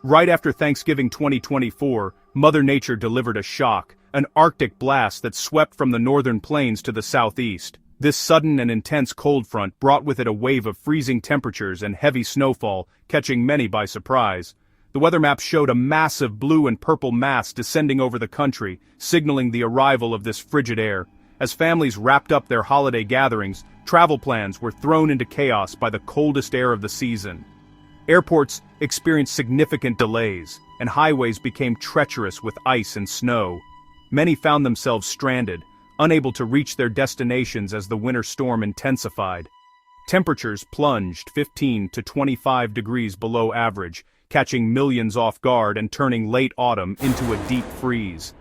Right after Thanksgiving 2024, Mother Nature delivered a shock, an Arctic blast that swept from the northern plains to the southeast. This sudden and intense cold front brought with it a wave of freezing temperatures and heavy snowfall, catching many by surprise. The weather map showed a massive blue and purple mass descending over the country, signaling the arrival of this frigid air. As families wrapped up their holiday gatherings, travel plans were thrown into chaos by the coldest air of the season. Airports experienced significant delays, and highways became treacherous with ice and snow. Many found themselves stranded, unable to reach their destinations as the winter storm intensified. Temperatures plunged 15 to 25 degrees below average, catching millions off guard and turning late autumn into a deep freeze.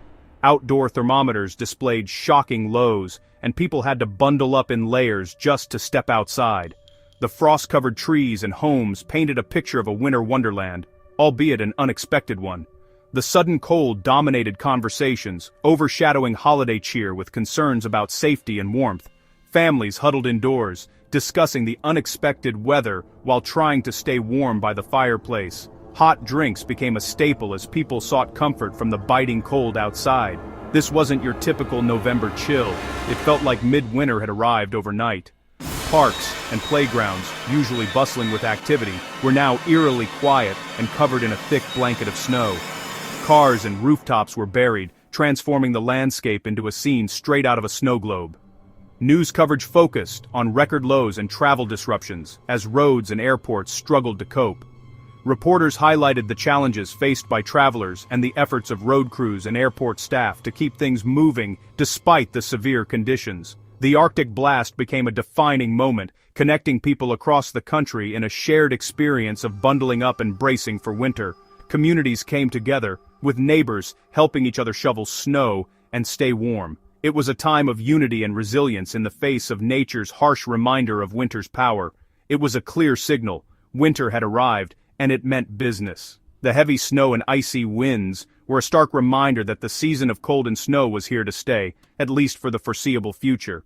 Outdoor thermometers displayed shocking lows, and people had to bundle up in layers just to step outside. The frost-covered trees and homes painted a picture of a winter wonderland, albeit an unexpected one. The sudden cold dominated conversations, overshadowing holiday cheer with concerns about safety and warmth. Families huddled indoors, discussing the unexpected weather while trying to stay warm by the fireplace. Hot drinks became a staple as people sought comfort from the biting cold outside. This wasn't your typical November chill. It felt like midwinter had arrived overnight. Parks and playgrounds, usually bustling with activity, were now eerily quiet and covered in a thick blanket of snow. Cars and rooftops were buried, transforming the landscape into a scene straight out of a snow globe. News coverage focused on record lows and travel disruptions as roads and airports struggled to cope. Reporters highlighted the challenges faced by travelers and the efforts of road crews and airport staff to keep things moving despite the severe conditions. The Arctic blast became a defining moment, connecting people across the country in a shared experience of bundling up and bracing for winter. Communities came together, with neighbors helping each other shovel snow and stay warm. It was a time of unity and resilience in the face of nature's harsh reminder of winter's power. It was a clear signal. Winter had arrived, and it meant business. The heavy snow and icy winds were a stark reminder that the season of cold and snow was here to stay, at least for the foreseeable future.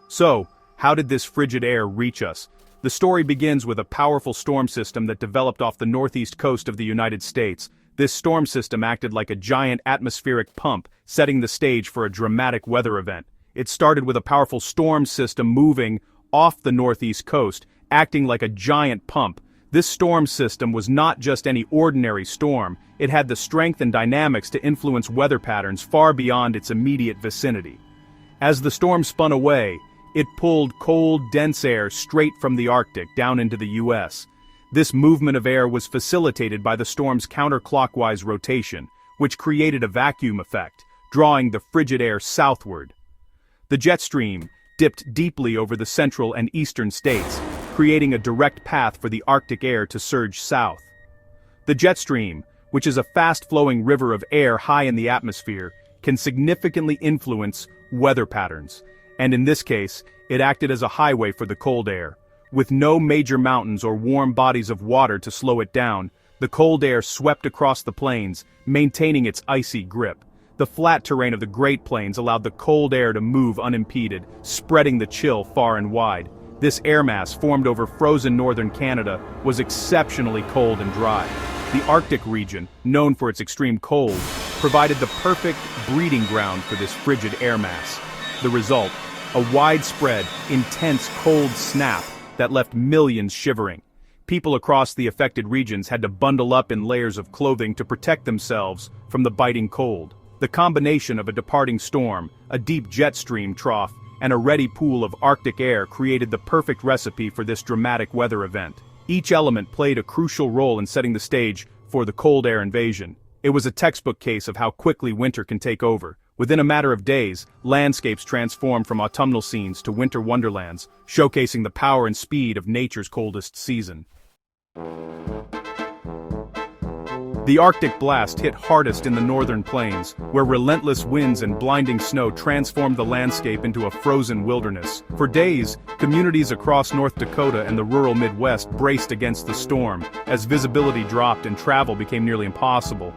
So, how did this frigid air reach us? The story begins with a powerful storm system that developed off the northeast coast of the United States. This storm system acted like a giant atmospheric pump, setting the stage for a dramatic weather event. It started with a powerful storm system moving off the northeast coast, acting like a giant pump. This storm system was not just any ordinary storm. It had the strength and dynamics to influence weather patterns far beyond its immediate vicinity. As the storm spun away, it pulled cold, dense air straight from the Arctic down into the U.S. This movement of air was facilitated by the storm's counterclockwise rotation, which created a vacuum effect, drawing the frigid air southward. The jet stream dipped deeply over the central and eastern states, creating a direct path for the Arctic air to surge south. The jet stream, which is a fast-flowing river of air high in the atmosphere, can significantly influence weather patterns, and in this case, it acted as a highway for the cold air. With no major mountains or warm bodies of water to slow it down, the cold air swept across the plains, maintaining its icy grip. The flat terrain of the Great Plains allowed the cold air to move unimpeded, spreading the chill far and wide. This air mass formed over frozen northern Canada was exceptionally cold and dry. The Arctic region, known for its extreme cold, provided the perfect breeding ground for this frigid air mass. The result, a widespread, intense cold snap that left millions shivering. People across the affected regions had to bundle up in layers of clothing to protect themselves from the biting cold. The combination of a departing storm, a deep jet stream trough, and a ready pool of Arctic air created the perfect recipe for this dramatic weather event. Each element played a crucial role in setting the stage for the cold air invasion. It was a textbook case of how quickly winter can take over. Within a matter of days, landscapes transformed from autumnal scenes to winter wonderlands, showcasing the power and speed of nature's coldest season. The Arctic blast hit hardest in the northern plains, where relentless winds and blinding snow transformed the landscape into a frozen wilderness. For days, communities across North Dakota and the rural Midwest braced against the storm, as visibility dropped and travel became nearly impossible.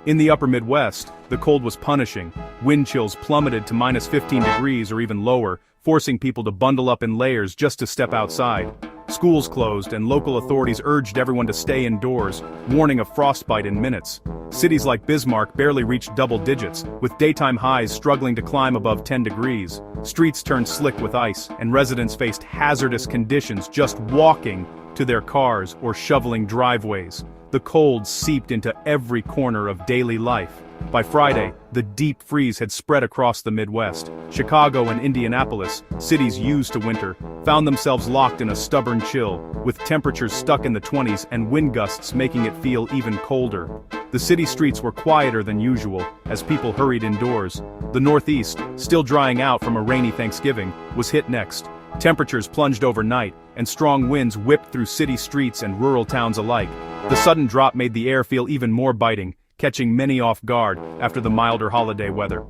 In the upper Midwest, the cold was punishing. Wind chills plummeted to -15 degrees or even lower, forcing people to bundle up in layers just to step outside. Schools closed and local authorities urged everyone to stay indoors, warning of frostbite in minutes. Cities like Bismarck barely reached double digits, with daytime highs struggling to climb above 10 degrees. Streets turned slick with ice, and residents faced hazardous conditions just walking to their cars or shoveling driveways. The cold seeped into every corner of daily life. By Friday, the deep freeze had spread across the Midwest. Chicago and Indianapolis, cities used to winter, found themselves locked in a stubborn chill, with temperatures stuck in the 20s and wind gusts making it feel even colder. The city streets were quieter than usual, as people hurried indoors. The Northeast, still drying out from a rainy Thanksgiving, was hit next. Temperatures plunged overnight, and strong winds whipped through city streets and rural towns alike. The sudden drop made the air feel even more biting, catching many off guard after the milder holiday weather.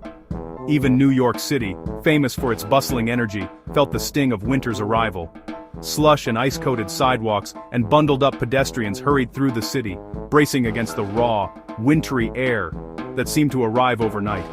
Even New York City, famous for its bustling energy, felt the sting of winter's arrival. Slush and ice-coated sidewalks and bundled-up pedestrians hurried through the city, bracing against the raw, wintry air that seemed to arrive overnight.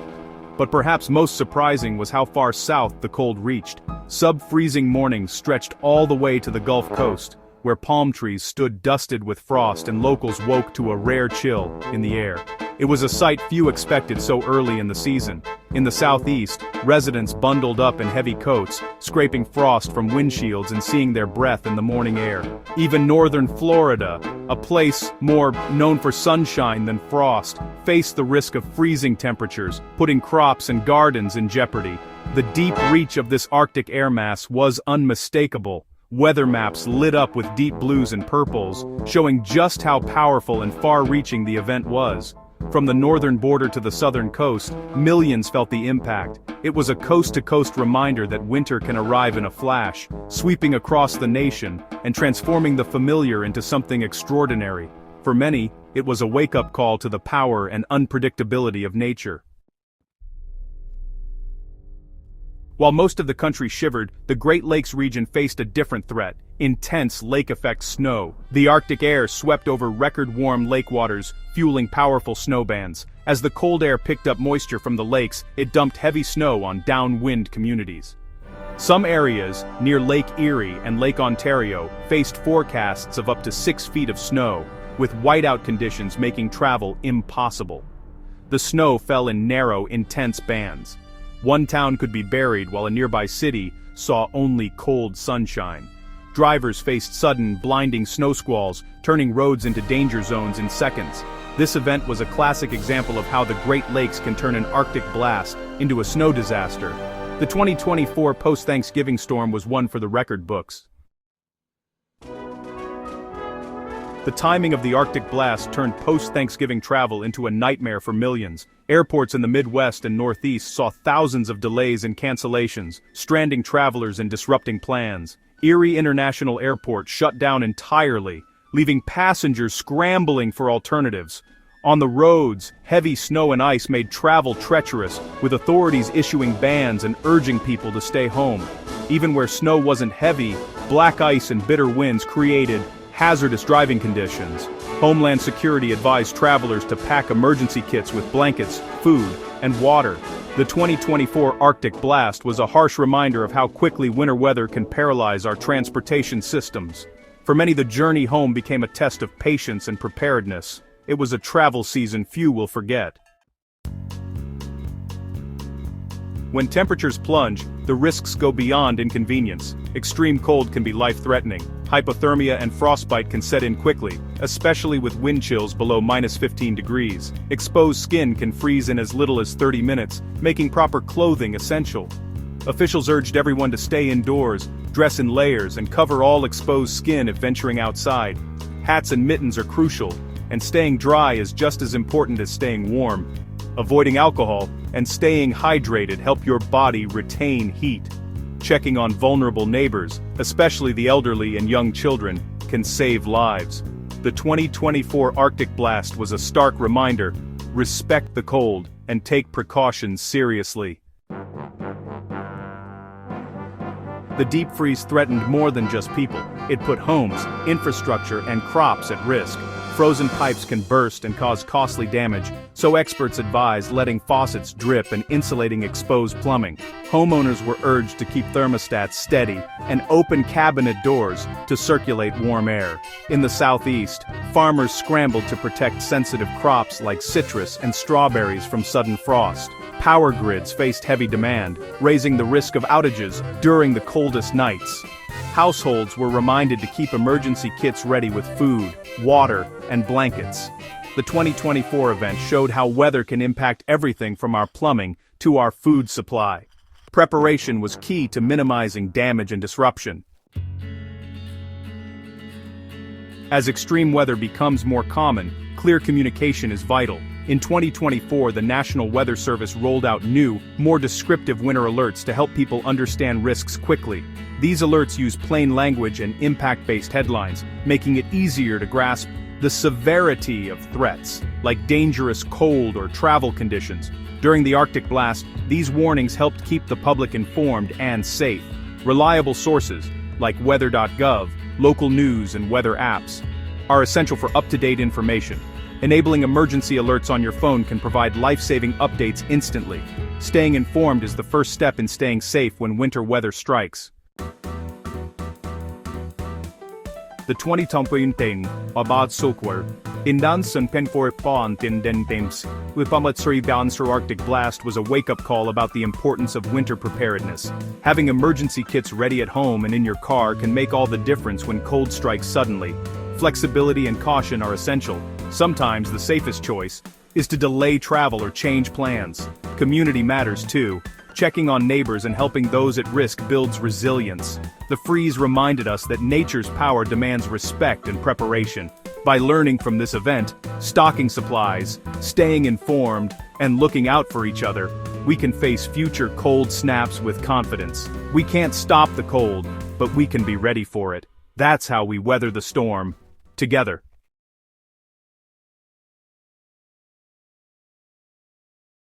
But perhaps most surprising was how far south the cold reached. Sub-freezing mornings stretched all the way to the Gulf Coast, where palm trees stood dusted with frost and locals woke to a rare chill in the air. It was a sight few expected so early in the season. In the southeast, residents bundled up in heavy coats, scraping frost from windshields and seeing their breath in the morning air. Even northern Florida, a place more known for sunshine than frost, faced the risk of freezing temperatures, putting crops and gardens in jeopardy. The deep reach of this Arctic air mass was unmistakable. Weather maps lit up with deep blues and purples, showing just how powerful and far-reaching the event was. From the northern border to the southern coast, millions felt the impact. It was a coast-to-coast reminder that winter can arrive in a flash, sweeping across the nation and transforming the familiar into something extraordinary. For many, it was a wake-up call to the power and unpredictability of nature. While most of the country shivered, the Great Lakes region faced a different threat: intense lake-effect snow. The Arctic air swept over record-warm lake waters, fueling powerful snow bands. As the cold air picked up moisture from the lakes, it dumped heavy snow on downwind communities. Some areas, near Lake Erie and Lake Ontario, faced forecasts of up to 6 feet of snow, with whiteout conditions making travel impossible. The snow fell in narrow, intense bands. One town could be buried while a nearby city saw only cold sunshine. Drivers faced sudden, blinding snow squalls, turning roads into danger zones in seconds. This event was a classic example of how the Great Lakes can turn an Arctic blast into a snow disaster. The 2024 post-Thanksgiving storm was one for the record books. The timing of the Arctic blast turned post-Thanksgiving travel into a nightmare for millions. Airports in the Midwest and Northeast saw thousands of delays and cancellations, stranding travelers and disrupting plans. Erie International Airport shut down entirely, leaving passengers scrambling for alternatives. On the roads, heavy snow and ice made travel treacherous, with authorities issuing bans and urging people to stay home. Even where snow wasn't heavy, black ice and bitter winds created hazardous driving conditions. Homeland Security advised travelers to pack emergency kits with blankets, food, and water. The 2024 Arctic blast was a harsh reminder of how quickly winter weather can paralyze our transportation systems. For many, the journey home became a test of patience and preparedness. It was a travel season few will forget. When temperatures plunge, the risks go beyond inconvenience. Extreme cold can be life-threatening. Hypothermia and frostbite can set in quickly, especially with wind chills below -15 degrees. Exposed skin can freeze in as little as 30 minutes, making proper clothing essential. Officials urged everyone to stay indoors, dress in layers, and cover all exposed skin if venturing outside. Hats and mittens are crucial, and staying dry is just as important as staying warm. Avoiding alcohol and staying hydrated help your body retain heat. Checking on vulnerable neighbors, especially the elderly and young children, can save lives. The 2024 Arctic blast was a stark reminder: respect the cold and take precautions seriously. The deep freeze threatened more than just people. It put homes, infrastructure, and crops at risk. Frozen pipes can burst and cause costly damage, so experts advise letting faucets drip and insulating exposed plumbing. Homeowners were urged to keep thermostats steady and open cabinet doors to circulate warm air. In the southeast, farmers scrambled to protect sensitive crops like citrus and strawberries from sudden frost. Power grids faced heavy demand, raising the risk of outages during the coldest nights. Households were reminded to keep emergency kits ready with food, water, and blankets. The 2024 event showed how weather can impact everything from our plumbing to our food supply. Preparation was key to minimizing damage and disruption. As extreme weather becomes more common, clear communication is vital. In 2024, the National Weather Service rolled out new, more descriptive winter alerts to help people understand risks quickly. These alerts use plain language and impact-based headlines, making it easier to grasp the severity of threats, like dangerous cold or travel conditions. During the Arctic blast, these warnings helped keep the public informed and safe. Reliable sources, like weather.gov, local news and weather apps, are essential for up-to-date information. Enabling emergency alerts on your phone can provide life-saving updates instantly. Staying informed is the first step in staying safe when winter weather strikes. The 2020 abad sokwar, indan sun penfor pont in den temps, with pamatsuri bouncer Arctic blast was a wake-up call about the importance of winter preparedness. Having emergency kits ready at home and in your car can make all the difference when cold strikes suddenly. Flexibility and caution are essential. Sometimes the safest choice is to delay travel or change plans. Community matters too. Checking on neighbors and helping those at risk builds resilience. The freeze reminded us that nature's power demands respect and preparation. By learning from this event, stocking supplies, staying informed, and looking out for each other, we can face future cold snaps with confidence. We can't stop the cold, but we can be ready for it. That's how we weather the storm. Together.